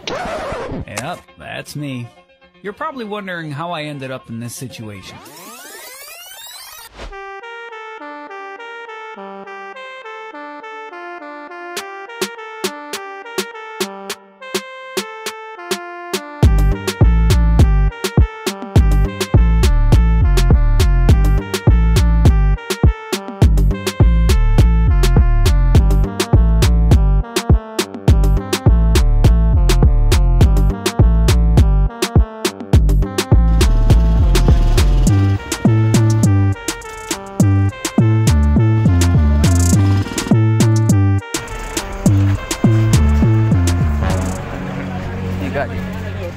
Yep, that's me. You're probably wondering how I ended up in this situation.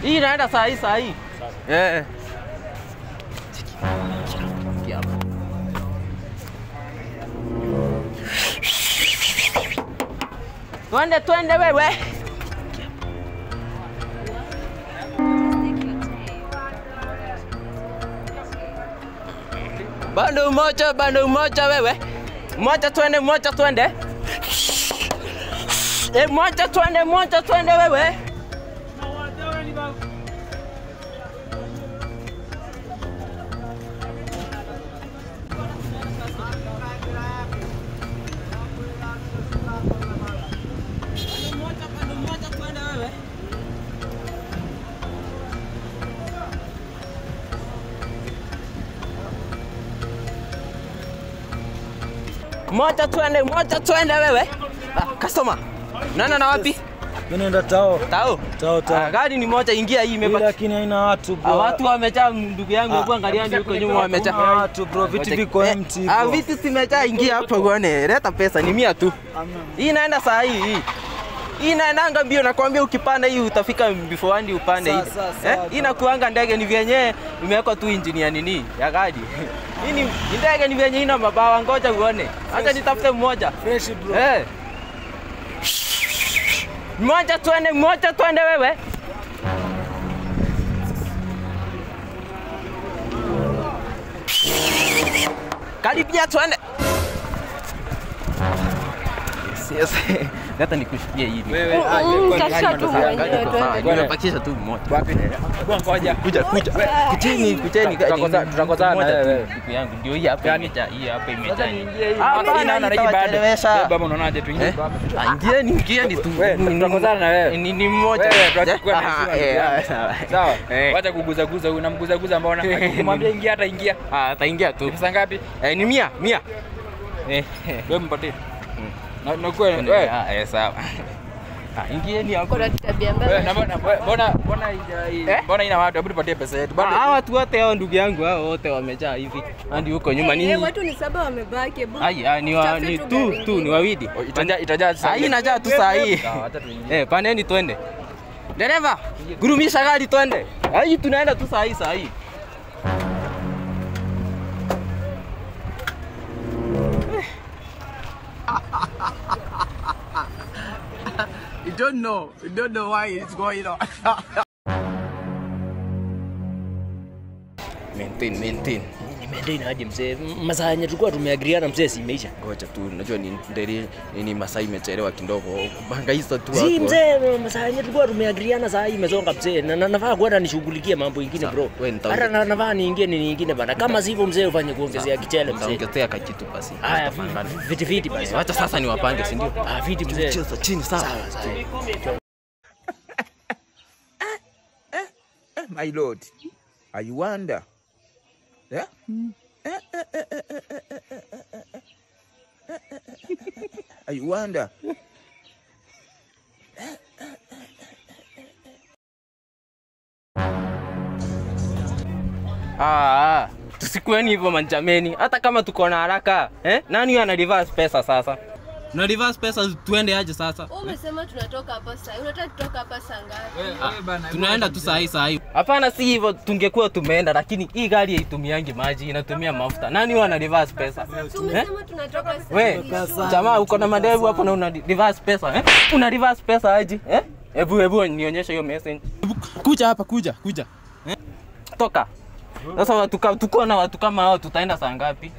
Hii naenda saa hii. Twende wewe. Bando moja wewe. Moja twende. Moja twende wewe. Moja twende wewe. Customer. Nana na wapi? Nenda Tao. Gari ni moja, ingia hii imebaki. Lakini haina watu bro. Watu wamejaa ndugu yangu, hebu angalia ndio huko nyuma wamejaa. Watu bro, vitu viko empty bro. Vitu zimejaa, ingia hapa uone. Leta pesa ni 100 tu. Hii inaenda saa hii. Hii inaendanga mbio, nakwambia ukipanda hii utafika before wandi upande hii. Hii inakuanga ndege ni vyenye imewekwa tu engine ya nini? Ya gari. Hii ni ndege ni vyenye ina mabawa, ngoja uone. Acha nitafute mmoja. Fresh bro. Moja twende wewe. Karibia twende. Sasa hata nikushikie hivi. Wewe kasha tu mwenyewe. Nimepakisha tu mmoja. Wapi? Ngoja. Kuja. Kucheni. Tutakozana wewe. Siku yangu ndio hii hapa imejaa. Hii hapa imejaa. Sasa niingie hii. Hapa inaona rejea baada. Baba unaonaje tuingie baba? Ingieni tu. Tutakozana na wewe. Ni mmoja. Wewe tutachukua sawa. Wacha kuguza huyu, namguza mbona? Kumwambia ingia hata ingia. Ataingia tu. Pesa ngapi? Ni 100. Wewe mpatie. Na wewe sawa. Ingieni hapo. Kuna tabia mbaya. Wewe mbona ina watu? Hebu tupatie pesa yetu. Hawa watu wote hao ndugu yangu hao wote wamejaa hivi. Hadi huko nyuma nini? Watu ni 7 wamebaki. Ni tu wawili. Itajaa sasa. Hii inajaa tu saa hii. Acha tuingie. Paneni twende. Dereva, gurumisha gari twende. Hii tunaenda tu saa hii. You don't know why it's going on. Maintain. Nimeendea na aje mzee. Masaa yenye tulikuwa tumeagriana mzee si imeisha. Ngoja tu, unajua ni masaa imechelewa kidogo. Bangaisa tu hapo. Si mzee, masaa yenye tulikuwa tumeagriana saa hii imesonga mzee. Na nafaa kwenda nishughulikie mambo mengine bro. Hata nafaa niingie nyingine bana. Kama sivyo mzee ufanye kuongezea kichele mzee. Ongezea kitu basi. Haya, viti basi. Acha sasa niwapange, si ndio? Viti mzee. Cheza chini sawa. My lord, are you wonder? Yeah? Are you wonder? Tusikueni hivyo manjameni. Hata kama tuko na haraka, nani ana reverse pesa sasa? Na reverse pesa tuende aje sasa? Umesema tunatoka hapa saa. Unataka tutoka hapa saa ngapi? Wewe bana. Tunaenda tu saa hii. Hapana, si hivyo, tungekuwa tumeenda, lakini hii gari haitumiangi maji, inatumia mafuta. Nani wana reverse pesa? Umesema tunatoka saa. Wewe jamaa uko na madevu hapo na una reverse pesa, Una reverse pesa aje? Hebu nionyeshe hiyo message. Kuja hapa, kuja. Toka. Sasa tuko na watu kama hao tutaenda saa ngapi?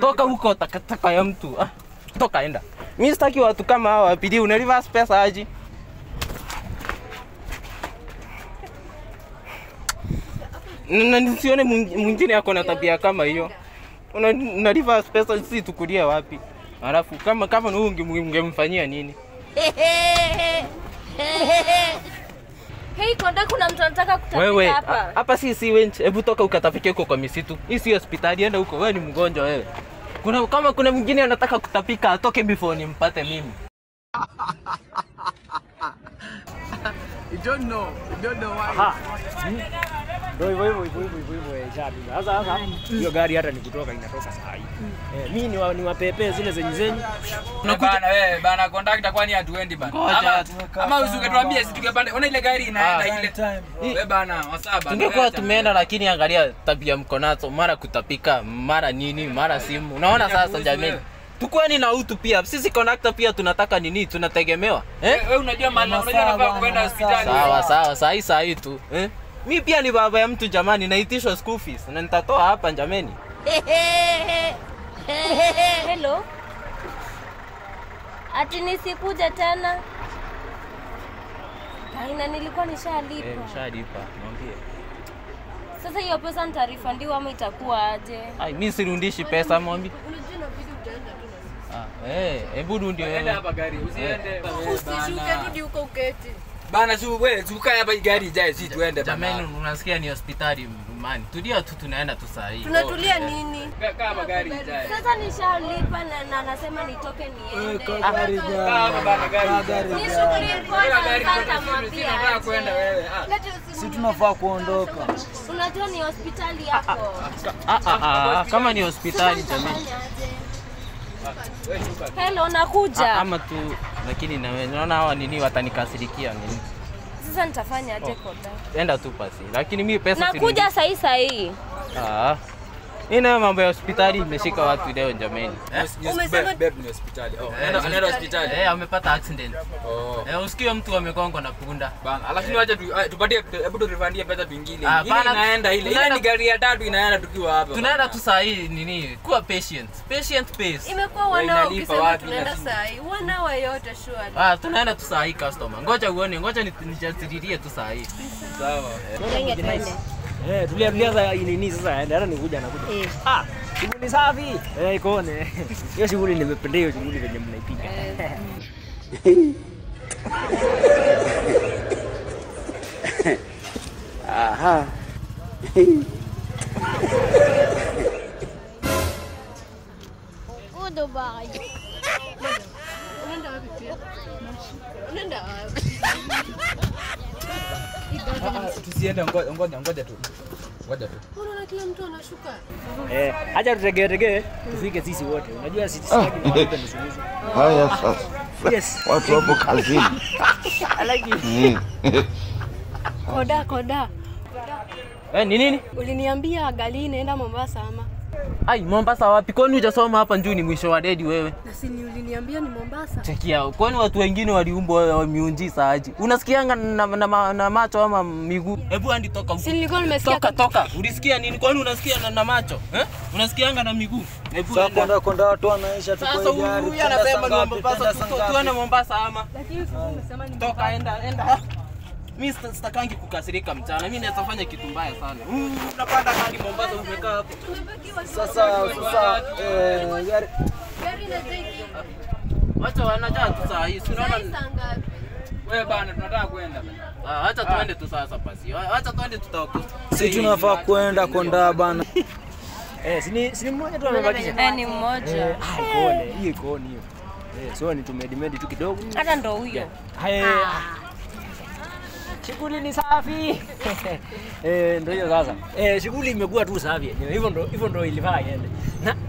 Toka huko takataka ya mtu. Toka enda. Mimi sitaki watu kama hao wapidi una reverse pesa aje. Na nisione mwingine yako na tabia kama hiyo. Una reverse pesa sisi tukulia wapi? Alafu kama ni ungemfanyia nini? Hey, konda kuna mtu anataka kutapika wewe, hapa. Hapa si wench, hebu toka ukatapike huko kwa misitu. Hii si hospitali, enda huko. Wewe ni mgonjwa wewe. Kama kuna mwingine anataka kutapika atoke before nimpate mimi. You don't know why. Ndio hivyo jabi. Sasa hiyo gari hata nikitoka inatoka saa hii. Mimi ni wapepe zile zenyu. Bana wewe bana conductor kwani hatuendi bana. Ama usuke tuambie si tukipanda. Ona ile gari inaenda ile. Wewe bana wasaba. Tungekuwa tumeenda lakini angalia tabia mko nazo, mara kutapika, mara nini, mara simu. Unaona sasa jamani. Tukueni na utu pia. Sisi conductor pia tunataka nini? Tunategemewa. Wewe unajua maana unajua nafaa kwenda hospitali. Sawa, saa hii tu. Mimi pia ni baba ya mtu jamani, naitishwa school fees na nitatoa hapa jamani. Hello. Ati nisikuja tena. Kaina nilikuwa nishalipa. Nishalipa, mwambie. Sasa hiyo pesa nitarifandiwa ama itakuwa aje? Mimi sirundishi pesa mwambie. Unajua inabidi utaenda tu na sisi. Hebu ndio Enda hapa gari, usiende. Usishuke rudi huko uketi. Bana wewe tukae hapa gari ijae si tuende bana. Jamani unasikia ni hospitali mani. Tulia tu tunaenda tu saa hii. Tunatulia nini? Kaa hapa gari ijae. Sasa nishalipa na nasema nitoke niende. Kaa hapa bana gari. Nishukulie kwanza Gari tunataka kwenda wewe. Si tunafaa kuondoka. Unajua ni hospitali yako. Kama ni hospitali jamani. Hello, nakuja. Ama tu lakini naona hawa nini watanikasirikia nini. Sasa nitafanya aje koda? Enda tu pasi. Lakini mimi pesa si. Nakuja saa hii. Ina mambo ya hospitali imeshika watu leo jamani. Umesema ni hospitali. Anaenda hospitali. Amepata accident. Usikie mtu amekongwa na punda. Bana, lakini wacha tupatie hebu turifandie pesa tuingine. Ile inaenda ile. Ile ni gari ya tatu inaenda tukiwa hapa. Tunaenda tu saa hii nini? Kuwa patient. Patient pace. Imekuwa wanao ukisema tunaenda saa hii. Wanao yote sure. Tunaenda tu saa hii customer. Ngoja uone, ngoja nijasiririe tu saa hii. Sawa. Tulia za nini sasa ndio nikuja nakuja. Shughuli safi. Ikone. Hiyo shughuli nimependa hiyo shughuli venye mnaipiga. Aha. Udo bye. Unaenda wapi pia? Unaenda wapi? Tusiende ngoja tu. Unaona kila mtu anashuka. Acha tutegee tufike sisi wote. Unajua sisi sitaki kuenda nusu. Haya sasa. Yes. Watu wapo kazini. Koda. Ni nini? Uliniambia gari inaenda Mombasa ama? Mombasa wapi? Kwani hujasoma hapa njuu ni mwisho wa dedi wewe? Na si uliniambia ni Mombasa. Chekia, kwani watu wengine waliumbwa miunjisa aje? Unasikianga na macho ama miguu? Hebu andi toka huko. Si nilikuwa nimesikia toka. Ulisikia nini? Kwani unasikia na macho? Unasikianga na miguu? Hebu Sasa konda watu wanaisha tu kwa gari. Huyu anasema ni Mombasa, tuone Mombasa ama. Lakini sasa umesema ni Toka enda. Mimi sitakangi kukasirika mchana. Mimi naweza fanya kitu mbaya sana. Unapanda gari Mombasa umekaa hapo. Sasa gari na zeki. Wacha wanajaa tu saa hii. Unaona wewe bana tunataka kwenda bana. Acha tuende tu sasa basi. Acha tuende tutaokoa. Si tunafaa kwenda konda bana. Si mmoja tu amebakisha. Ni mmoja. Ikone, hiyo ikoni hiyo. So ni tumedimedi tu kidogo. Hata ndo huyo. Shughuli ni safi. Ndio hiyo sasa. Shughuli imekuwa tu safi. Hivyo ndo ilifaa iende.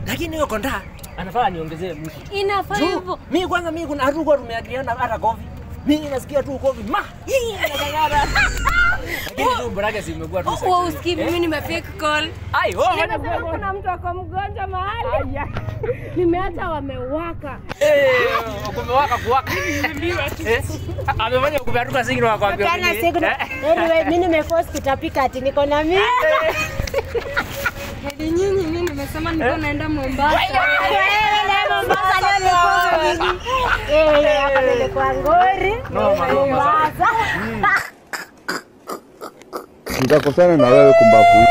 Lakini hiyo konda anafaa niongezee mtu. Inafaa hivyo. Mimi kuna hatukuwa tumeagriana hata coffee. Mimi nasikia tu coffee. Nakagara. Lakini tu baraka si imekuwa tu safi. Wewe usikii mimi nimefake call. Kuna mtu ako mgonjwa mahali. Nimeacha wamewaka. Kumewaka kuwaka. Amefanya kuberuka singi na kwambia. Anyway, mimi nimeforce kutapika ati niko na mimi. Hadi nyinyi mimi nimesema niko naenda Mombasa. Mombasa leo niko mimi. Hapa nilikuwa ngori. No, Mombasa. Tutakosana na wewe kumbafu.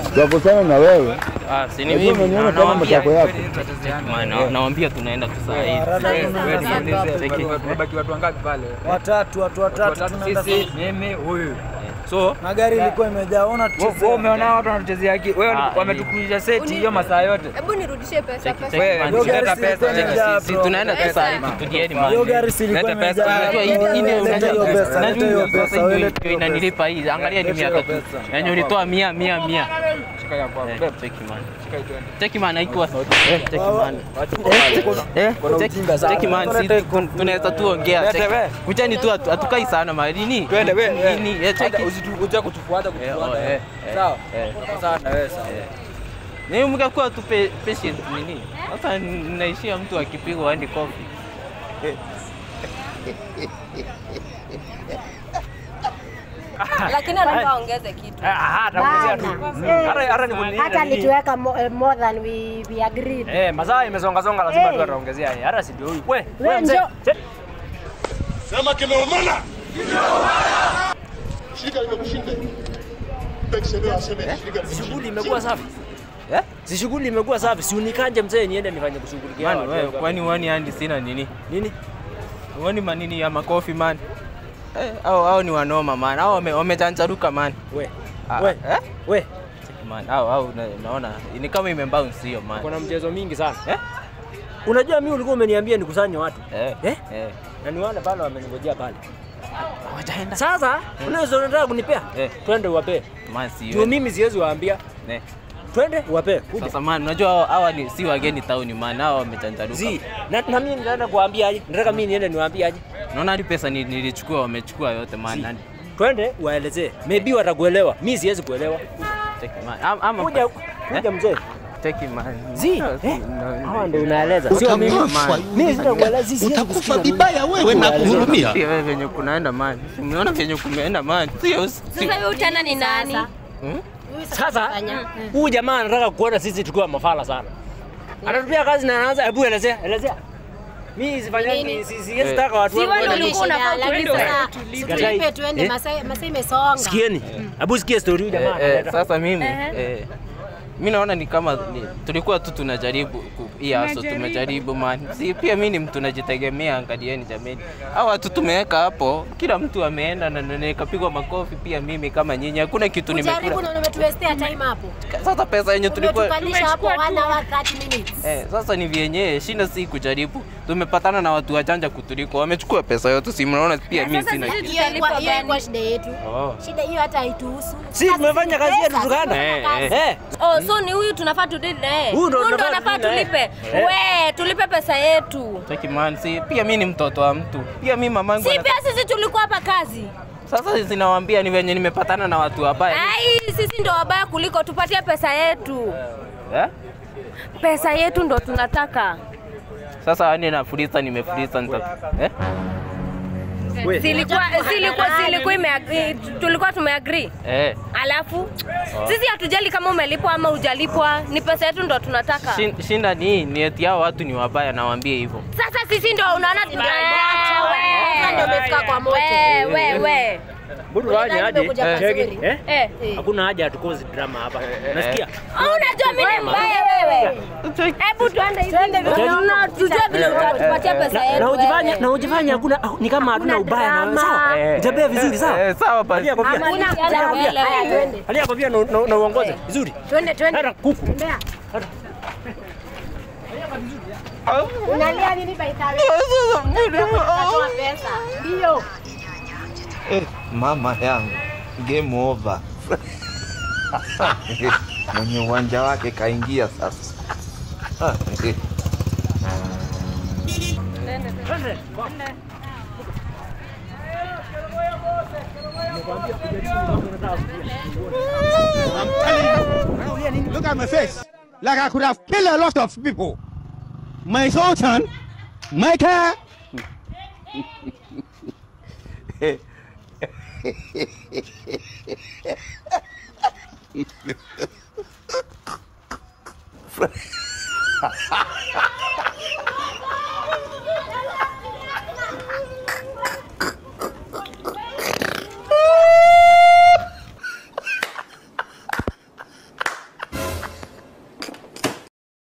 Tutakosana na wewe. Si ni mimi kama matako yako. Nawaambia tunaenda tu saa hii. Tumebaki watu wangapi pale? Watatu tunaenda sisi, mimi, huyu. So na gari ilikuwa imejaa. Ona tucheze. Wewe umeona watu wanachezea haki. Wewe wametukuja seti hiyo masaa yote. Hebu nirudishie pesa. Wewe unaleta pesa. Sisi tunaenda tu saa hii, tutujieni Hiyo mahali. gari silikuwa imejaa. Unajua hii Unajua pesa inanilipa hii. Angalia ni 300. Yaani ulitoa 100. Shika ya kwako. Take man. Shika hiyo. Take man haikuwa. Take man si tunaweza tu ongea. Kujani tu hatukai sana mahali nini? Twende wewe. Nini? Usije kutufuata. Sawa. Sawa na wewe sawa. Ni mngekuwa tu patient nini? Sasa naishia mtu akipigwa hadi kofi. Lakini anataka ongeze kitu. Hata nituweka more than we agreed. Mazaa imezonga lazima tu ataongezea yeye. Hata si ndio huyu. Wewe mzee. Sema kimeumana. Shirika limekushinda. Shughuli imekuwa safi. Si shughuli imekuwa safi. Si unikanje mzee niende nifanye kushughulikia watu. Wewe kwani wani handi sina nini? Nini? Wani manini ya makofi man. Hao ni wanoma man. Hao wamejanjaruka man. We. Man, hao naona ni kama imebounce hiyo man. Kuna mchezo mingi sana. Unajua mimi ulikuwa umeniambia nikusanye watu. Na ni wale pale wameningojea pale. Hawajaenda. Sasa unaweza kunipea? Twende uwape. Man si Ndio mimi siwezi waambia. Twende uwape. Sasa man, unajua hawa ni si wageni town man. Hao wamejanjaruka. Si, na mimi nitaenda kuambia aje? Nataka mimi niende niwaambie aje? Naona hadi pesa nilichukua wamechukua yote man. Twende waelezee. Maybe watakuelewa. Mimi siwezi kuelewa. Take man. Ama kuja mzee. Take man. Hawa ndio unaeleza. Sio mimi man. Mimi sitakueleza sisi. Utakufa vibaya wewe na kuhurumia. Pia wewe venye kunaenda man. Umeona venye kumeenda man. Sasa wewe tena ni nani? Sasa huyu jamaa anataka kuona sisi tukiwa mafala sana. Anatupia kazi na anaanza hebu elezea. Mimi sifanyangi siwezi taka watu wangu. Si wewe ulikuwa unafaa tulipe tuende masaa imesonga. Sikieni. Hebu sikia story huyu jamaa. Sasa mimi naona ni kama tulikuwa tu tunajaribu hii haso tumejaribu man. Si pia mimi ni mtu najitegemea, angalieni jameni. Hao watu tumeweka hapo, kila mtu ameenda na nikapigwa makofi pia mimi kama nyinyi. Hakuna kitu nimekula. Jaribu na umetuwestea time hapo. Sasa pesa yenye tulikuwa tumechukua hapo 1 hour 30 minutes. Sasa ni vyenyewe shinda si kujaribu. Tumepatana na watu wajanja kutuliko. Wamechukua pesa yote, si mnaona pia mimi sina kitu. Hiyo kwa shida yetu. Shida hiyo hata haituhusu. Si tumefanya kazi yetu tukana. So ni huyu tunafaa tudili naye. Huyu ndo tunafaa tulipe. Tulipe pesa yetu. Taki man, si pia mimi ni mtoto wa mtu. Pia mimi mamangu. Si pia sisi tulikuwa hapa kazi. Sasa zinawaambia ni venye nimepatana na watu wabaya. Sisi ndo wabaya kuliko, tupatie pesa yetu. Pesa yetu ndo tunataka. Sasa yani nafurisa nimefurisa tulikuwa tumeagree. Alafu sisi hatujali kama umelipwa ama hujalipwa, ni pesa yetu ndo tunataka. Shinda ni eti hao watu ni wabaya, nawaambie hivyo. Sasa sisi ndo unaona ndio umefika kwa moto. Wewe Budu waje aje. Hakuna haja atukoze drama hapa. Unasikia? Unajua mimi ni mbaya wewe. Hebu tuende hivi. Tunatujua vile utatupatia pesa yetu. Na ujifanye hakuna ni kama hatuna ubaya na wewe. Sawa? Nitabia vizuri sawa? Sawa basi. Alia kofia na uongoze vizuri. Twende. Hata kuku. Hata. Unalia nini baitawe? Unatoa pesa. Ndio. Mama yangu, game over. Mwenye uwanja wake kaingia sasa. Look at my face. Like I could have killed a lot of people. My sultan, my car.